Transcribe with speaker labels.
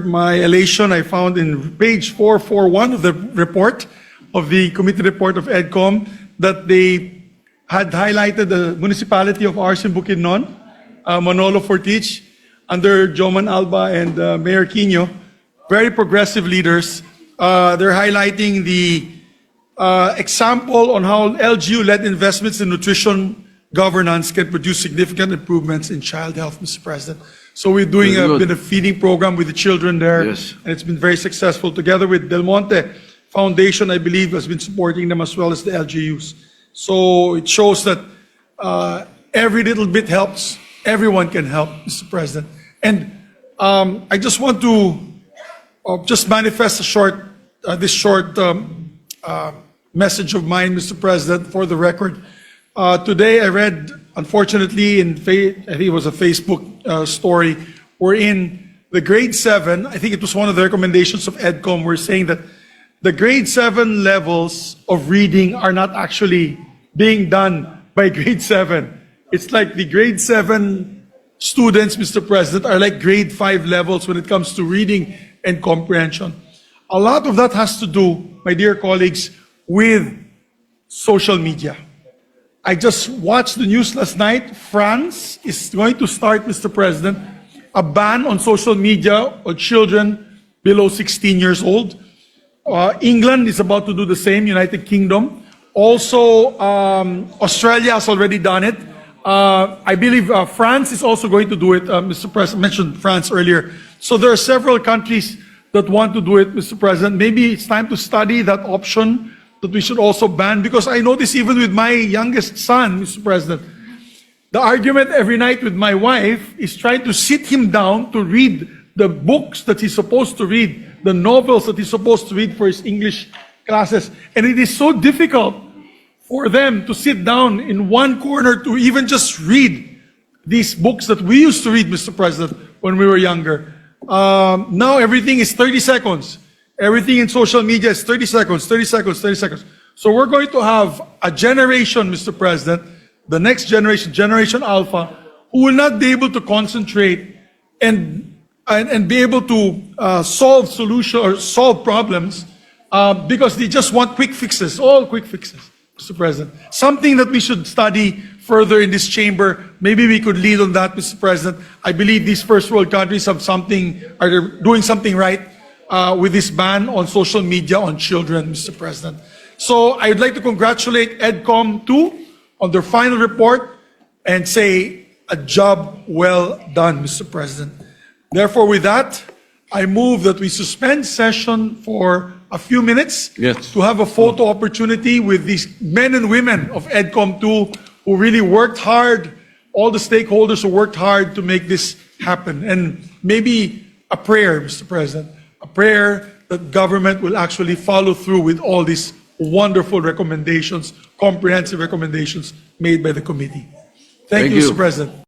Speaker 1: shared my elation I found in page 441 of the report, of the committee report of EDCOM, that they had highlighted the municipality of ours in Bukidnon, Manolo Fortich, under Joman Alba and Mayor Quino, very progressive leaders. They're highlighting the example on how LGU-led investments in nutrition governance can produce significant improvements in child health, Mr. President. So we're doing been a feeding program with the children there,
Speaker 2: Yes.
Speaker 1: and it's been very successful. Together with Del Monte Foundation, I believe, has been supporting them as well as the LGUs. So it shows that every little bit helps. Everyone can help, Mr. President. And I just want to just manifest this short message of mine, Mr. President, for the record. Today I read, unfortunately, I think it was a Facebook story, wherein the grade 7, I think it was one of the recommendations of EDCOM, were saying that the grade 7 levels of reading are not actually being done by grade 7. It's like the grade 7 students, Mr. President, are like grade 5 levels when it comes to reading and comprehension. A lot of that has to do, my dear colleagues, with social media. I just watched the news last night. France is going to start, Mr. President, a ban on social media on children below 16 years old. England is about to do the same, United Kingdom. Also, Australia has already done it. I believe France is also going to do it. Mr. President mentioned France earlier. So there are several countries that want to do it, Mr. President. Maybe it's time to study that option, that we should also ban, because I notice even with my youngest son, Mr. President, the argument every night with my wife is trying to sit him down to read the books that he's supposed to read, the novels that he's supposed to read for his English classes. And it is so difficult for them to sit down in one corner to even just read these books that we used to read, Mr. President, when we were younger. Now everything is 30 seconds. Everything in social media is 30 seconds, 30 seconds, 30 seconds. So we're going to have a generation, Mr. President, the next generation, Generation Alpha, who will not be able to concentrate and be able to solve problems because they just want quick fixes, all quick fixes, Mr. President. Something that we should study further in this chamber. Maybe we could lead on that, Mr. President. I believe these first world countries are doing something right with this ban on social media on children, Mr. President. So I'd like to congratulate EDCOM too on their final report and say a job well done, Mr. President. Therefore, with that, I move that we suspend session for a few minutes to have a photo opportunity with these men and women of EDCOM 2 who really worked hard, all the stakeholders who worked hard to make this happen. And maybe a prayer, Mr. President, a prayer that government will actually follow through with all these wonderful recommendations, comprehensive recommendations made by the committee. Thank you, Mr. President.